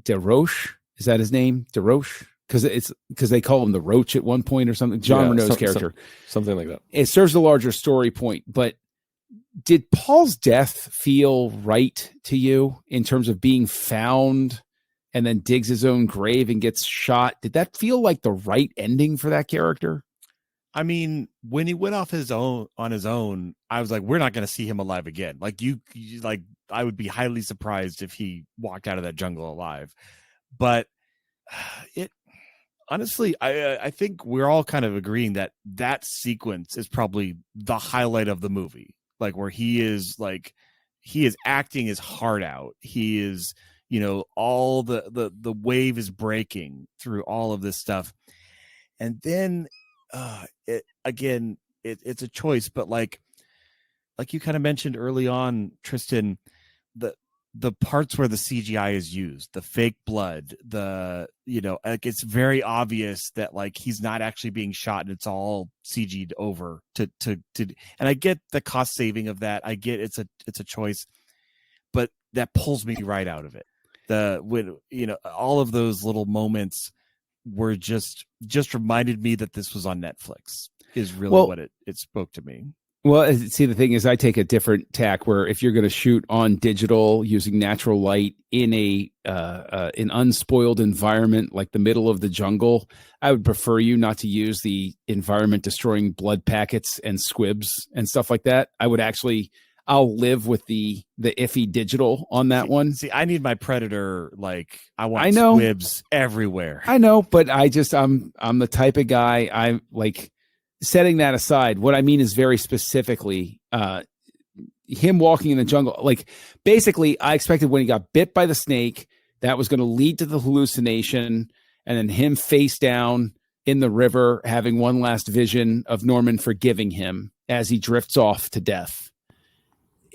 DeRoche? Is that his name? DeRoche? Because they call him the Roach at one point or something. John Renault's character. Something like that. It serves the larger story point, but did Paul's death feel right to you in terms of being found and then digs his own grave and gets shot? Did that feel like the right ending for that character? I mean, when he went off on his own, I was like, we're not going to see him alive again. Like, I would be highly surprised if he walked out of that jungle alive. But Honestly, I think we're all kind of agreeing that that sequence is probably the highlight of the movie. Like where he is acting his heart out. He is, all the wave is breaking through all of this stuff. And then it's a choice, but like you kind of mentioned early on, Tristan, the parts where the CGI is used, the fake blood, like it's very obvious that like he's not actually being shot and it's all CG'd over to and I get the cost saving of that. I get it's a choice, but that pulls me right out of it. All of those little moments were just reminded me that this was on Netflix is really what it spoke to me. Well, see, the thing is, I take a different tack where if you're going to shoot on digital using natural light in an unspoiled environment like the middle of the jungle, I would prefer you not to use the environment destroying blood packets and squibs and stuff like that. I'll live with the iffy digital on that one. See, I need my Predator. Like I want squibs everywhere. I know, but I'm the type of guy I like. Setting that aside, what I mean is very specifically him walking in the jungle. Like basically, I expected when he got bit by the snake, that was going to lead to the hallucination, and then him face down in the river, having one last vision of Norman forgiving him as he drifts off to death.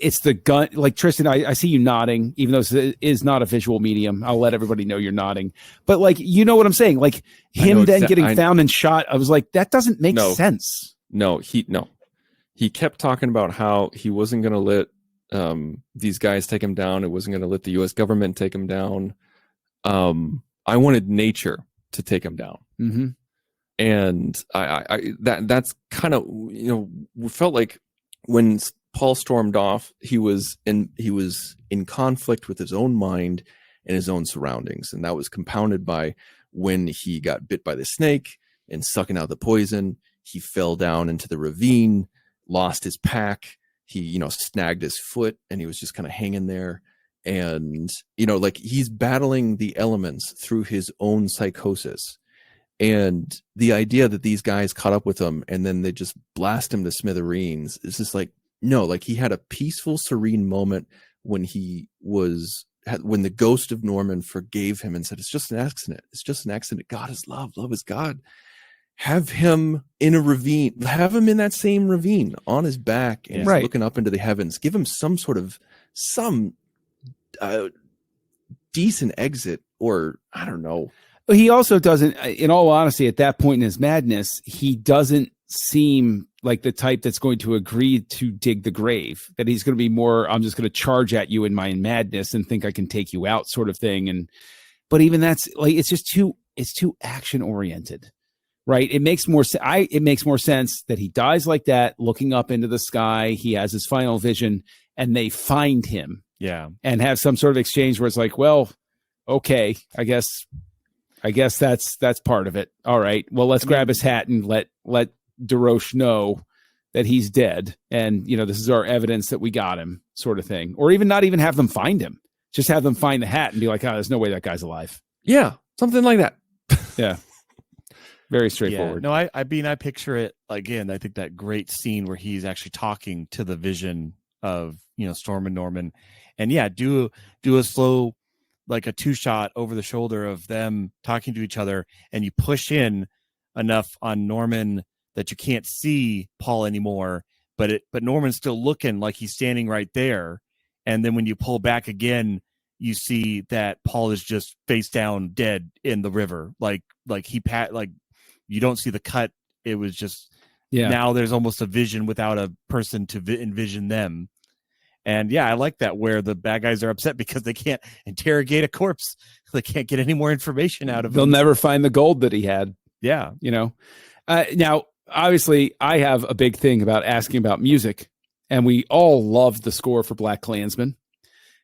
It's the gun. Like Tristan, I see you nodding, even though this is not a visual medium. I'll let everybody know you're nodding. But like, you know what I'm saying? Like him then getting found and shot. I was like, that doesn't make sense. No, he kept talking about how he wasn't going to let these guys take him down. It wasn't going to let the U.S. government take him down. I wanted nature to take him down. Mm-hmm. And that's kind of, we felt like when Paul stormed off, he was in conflict with his own mind and his own surroundings, and that was compounded by when he got bit by the snake and sucking out the poison. He fell down into the ravine, lost his pack. He snagged his foot, and he was just kind of hanging there. And like he's battling the elements through his own psychosis. And the idea that these guys caught up with him and then they just blast him to smithereens is just like, no, like he had a peaceful, serene moment when when the ghost of Norman forgave him and said, it's just an accident. It's just an accident. God is love. Love is God. Have him in a ravine, have him in that same ravine on his back and looking up into the heavens. Give him some decent exit, or I don't know. He also doesn't, in all honesty, at that point in his madness, he doesn't seem like the type that's going to agree to dig the grave, that he's going to be more, I'm just going to charge at you in my madness and think I can take you out sort of thing. But even that's like, it's too action oriented, right? It makes more sense that he dies like that, looking up into the sky. He has his final vision and they find him. Yeah. And have some sort of exchange where it's like, well, okay, I guess that's part of it. All right. Well, let's grab his hat and let DeRoche know that he's dead. And, this is our evidence that we got him, sort of thing. Or even not even have them find him. Just have them find the hat and be like, there's no way that guy's alive. Yeah. Something like that. Yeah. Very straightforward. Yeah. No, I picture it again. I think that great scene where he's actually talking to the vision of, Storm and Norman, and do a slow, like a 2-shot over the shoulder of them talking to each other, and you push in enough on Norman that you can't see Paul anymore, but Norman's still looking like he's standing right there. And then when you pull back again, you see that Paul is just face down dead in the river. Like you don't see the cut. It was just, now there's almost a vision without a person to envision them. And I like that, where the bad guys are upset because they can't interrogate a corpse. They can't get any more information out of him. They'll never find the gold that he had. Yeah. Now, obviously, I have a big thing about asking about music, and we all loved the score for BlacKkKlansman.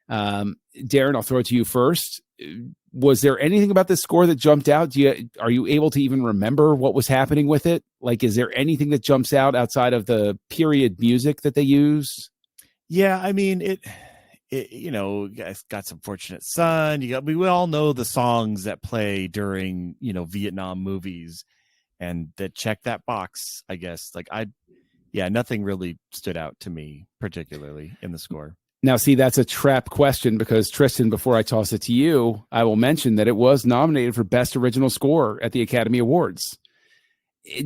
Darren, I'll throw it to you first. Was there anything about this score that jumped out? Are you able to even remember what was happening with it? Like, is there anything that jumps out outside of the period music that they use? Yeah, I mean, it's got Some Fortunate Son. We all know the songs that play during, Vietnam movies, and that check that box, I guess. Nothing really stood out to me particularly in the score. Now, see, that's a trap question because, Tristan, before I toss it to you, I will mention that it was nominated for Best Original Score at the Academy Awards.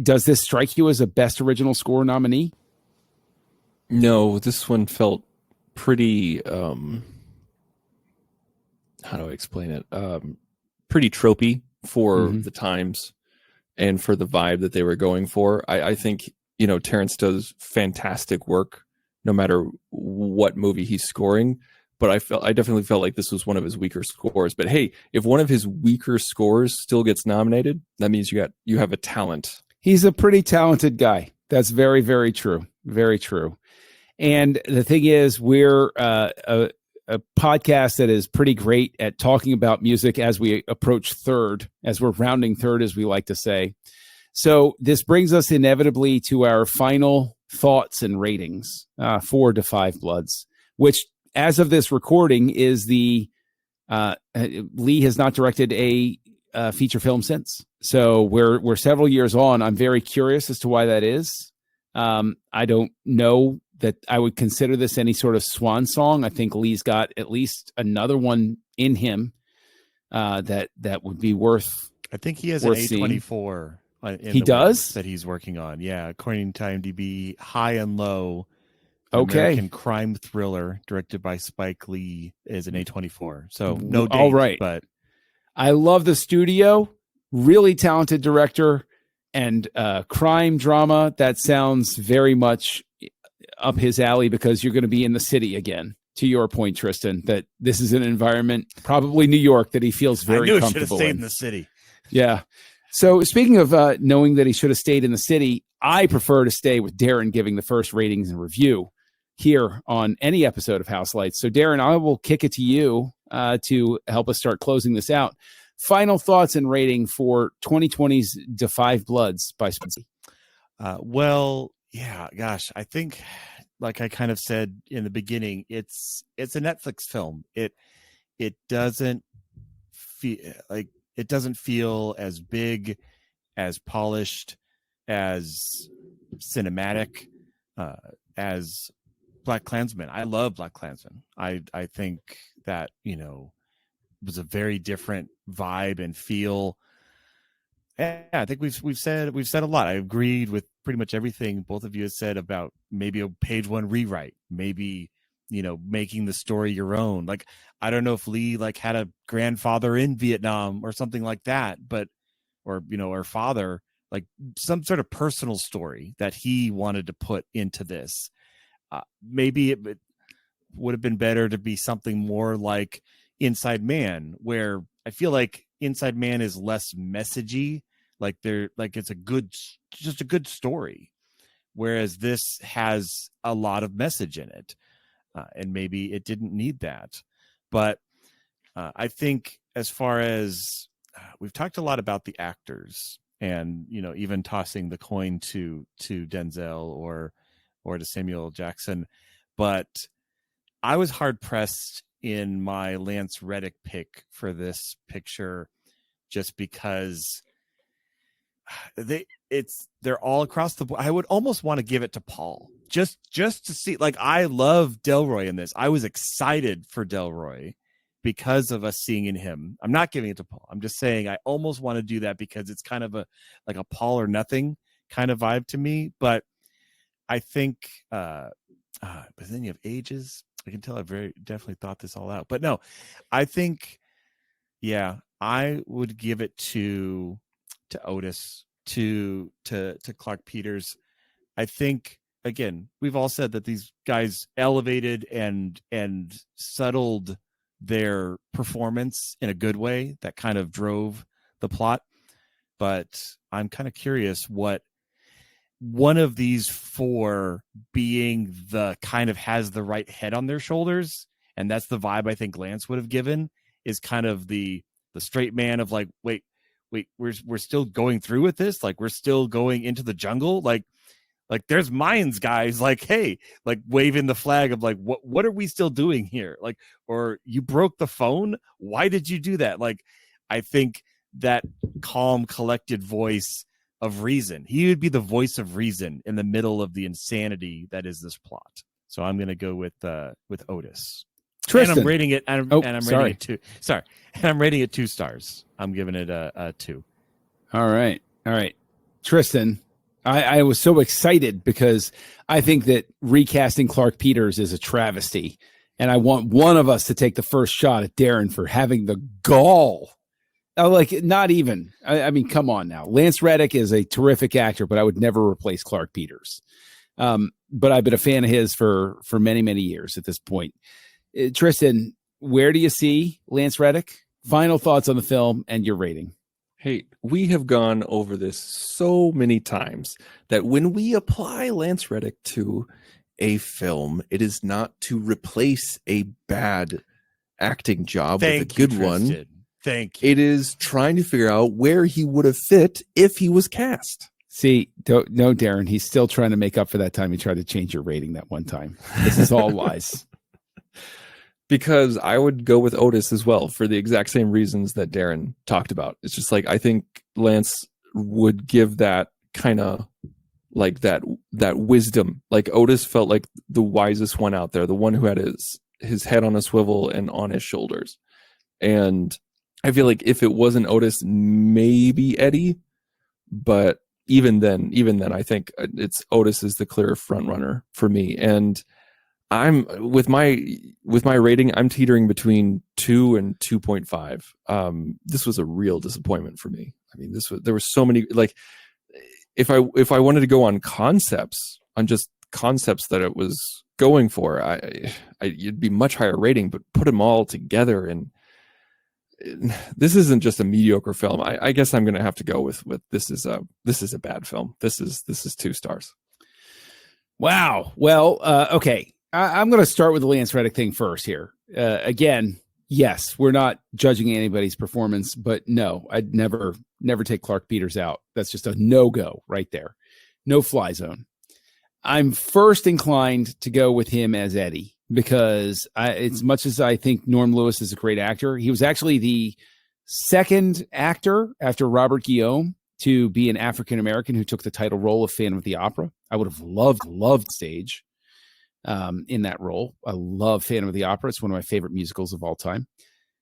Does this strike you as a Best Original Score nominee? No, this one felt pretty, how do I explain it? Pretty tropey for the times and for the vibe that they were going for. I think, Terrence does fantastic work no matter what movie he's scoring. But I definitely felt like this was one of his weaker scores. But hey, if one of his weaker scores still gets nominated, that means you have a talent. He's a pretty talented guy. That's very, very true. Very true. And the thing is, we're a podcast that is pretty great at talking about music as we approach third, as we're rounding third, as we like to say. So this brings us inevitably to our final thoughts and ratings for Da 5 Bloods, which, as of this recording, is the Lee has not directed a feature film since. So we're several years on. I'm very curious as to why that is. I don't know that I would consider this any sort of swan song. I think Lee's got at least another one in him that would be worth. I think he has an A24. He does? That he's working on. Yeah, according to IMDb, High and Low, okay, American crime thriller directed by Spike Lee, is an A24. So no date, all right. But I love the studio. Really talented director and crime drama. That sounds very much up his alley because you're going to be in the city again. To your point, Tristan, that this is an environment, probably New York, that he feels very comfortable in. Should have stayed in the city. Yeah. So speaking of knowing that he should have stayed in the city, I prefer to stay with Darren giving the first ratings and review here on any episode of Houselights. So Darren, I will kick it to you to help us start closing this out. Final thoughts and rating for 2020's Da 5 Bloods by Spencer. Well, yeah, gosh, I think, like I kind of said in the beginning, it's a Netflix film. It doesn't feel as big, as polished, as cinematic as Black Klansman. I love Black Klansman. I think that, was a very different vibe and feel. Yeah, I think we've said a lot. I agreed with pretty much everything both of you have said about maybe a page one rewrite, maybe, making the story your own. Like, I don't know if Lee had a grandfather in Vietnam or something like that, or father, like some sort of personal story that he wanted to put into this. Maybe it would have been better to be something more like Inside Man, where I feel like Inside Man is less messagey. It's just a good story, whereas this has a lot of message in it, and maybe it didn't need that. But I think, as far as we've talked a lot about the actors, and even tossing the coin to Denzel or to Samuel Jackson, but I was hard pressed in my Lance Reddick pick for this picture, just because they're all across the board. I would almost want to give it to Paul just to see. I love Delroy in this. I was excited for Delroy because of us seeing in him. I'm not giving it to Paul. I'm just saying I almost want to do that because it's kind of a Paul or nothing kind of vibe to me. But I think, but then you have ages. I can tell I very definitely thought this all out. But no, I think, yeah, I would give it to Otis, to Clark Peters. I think, again, we've all said that these guys elevated and settled their performance in a good way that kind of drove the plot. But I'm kind of curious what one of these four, being the kind of has the right head on their shoulders, and that's the vibe I think Lance would have given, is kind of the straight man of wait, we're still going through with this, we're still going into the jungle, Like, there's mines, guys. Like, hey, like waving the flag of like, what are we still doing here? Like, or you broke the phone. Why did you do that? Like, I think that calm, collected voice of reason. He would be the voice of reason in the middle of the insanity that is this plot. So I'm going to go with Otis. Tristan. And I'm rating it. And I'm sorry. rating it 2. Sorry, and I'm rating it 2 stars. I'm giving it a 2. All right. Tristan, I was so excited because I think that recasting Clark Peters is a travesty. And I want one of us to take the first shot at Darren for having the gall. Like, not even. I mean, come on now. Lance Reddick is a terrific actor, but I would never replace Clark Peters. But I've been a fan of his for many, many years at this point. Tristan, where do you see Lance Reddick? Final thoughts on the film and your rating. Hey, we have gone over this so many times that when we apply Lance Reddick to a film, it is not to replace a bad acting job with a good one. Thank you. It is trying to figure out where he would have fit if he was cast. See, no, Darren, he's still trying to make up for that time he tried to change your rating that one time. This is all lies. Because I would go with Otis as well for the exact same reasons that Darren talked about. It's just like, I think Lance would give that kind of like that wisdom. Like, Otis felt like the wisest one out there, the one who had his head on a swivel and on his shoulders. And I feel like if it wasn't Otis, maybe Eddie, but even then, I think it's Otis is the clear front runner for me. And I'm with my rating, I'm teetering between 2 and 2.5. This was a real disappointment for me. I mean, there were so many, like, if I wanted to go on just concepts that it was going for, it'd be much higher rating, but put them all together, and this isn't just a mediocre film. I guess I'm going to have to go with this is a bad film. This is 2 stars. Wow. Well, okay. I'm going to start with the Lance Reddick thing first here. Again, yes, we're not judging anybody's performance, but no, I'd never take Clark Peters out. That's just a no-go right there. No fly zone. I'm first inclined to go with him as Eddie because as much as I think Norm Lewis is a great actor, he was actually the second actor after Robert Guillaume to be an African-American who took the title role of Phantom of the Opera. I would have loved Stage in that role. I love Phantom of the Opera. It's one of my favorite musicals of all time.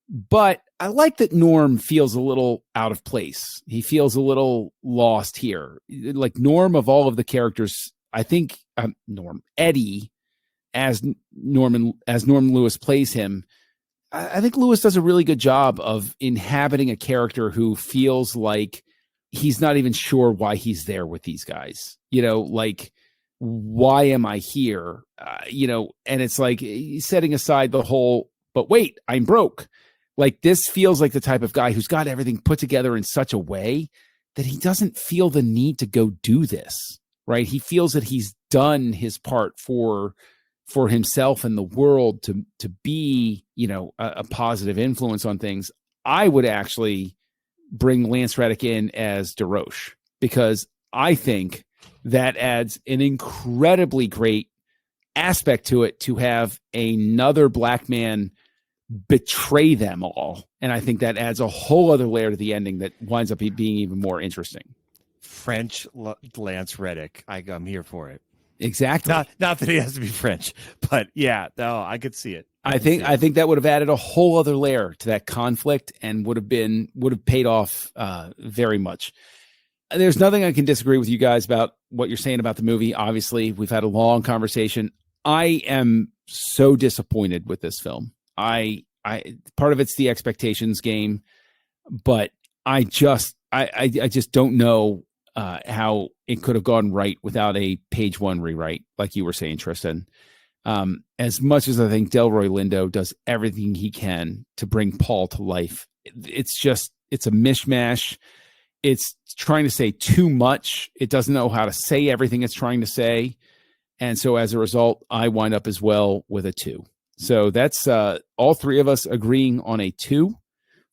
But I like that Norm feels a little out of place. He feels a little lost here. Like, Norm, of all of the characters, I think Eddie, as Norm Lewis plays him, I think Lewis does a really good job of inhabiting a character who feels like he's not even sure why he's there with these guys. You know, like, why am I here? And it's like he's setting aside the whole, but wait, I'm broke. Like, this feels like the type of guy who's got everything put together in such a way that he doesn't feel the need to go do this, right? He feels that he's done his part for himself and the world to be, a positive influence on things. I would actually bring Lance Reddick in as DeRoche because I think that adds an incredibly great aspect to it to have another black man betray them all. And I think that adds a whole other layer to the ending that winds up being even more interesting. French Lance Reddick. I'm here for it. Exactly. Not that he has to be French, but yeah, no, I could see it. I think that would have added a whole other layer to that conflict and would have paid off very much. There's nothing I can disagree with you guys about what you're saying about the movie. Obviously, we've had a long conversation. I am so disappointed with this film. I part of it's the expectations game, but I just don't know how it could have gone right without a page 1 rewrite, like you were saying, Tristan. As much as I think Delroy Lindo does everything he can to bring Paul to life, it's a mishmash. It's trying to say too much. It doesn't know how to say everything it's trying to say. And so as a result, I wind up as well with a 2. So that's all 3 of us agreeing on a 2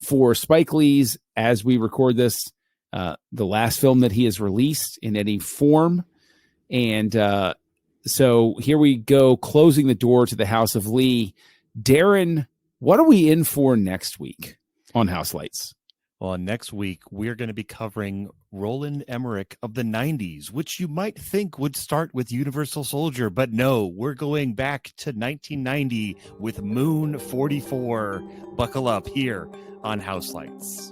for Spike Lee's, as we record this, the last film that he has released in any form. And so here we go, closing the door to the House of Lee. Darren, what are we in for next week on Houselights? Well, next week, we're going to be covering Roland Emmerich of the 90s, which you might think would start with Universal Soldier, but no, we're going back to 1990 with Moon 44. Buckle up here on Houselights.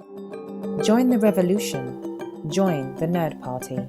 Join the revolution. Join the Nerd Party.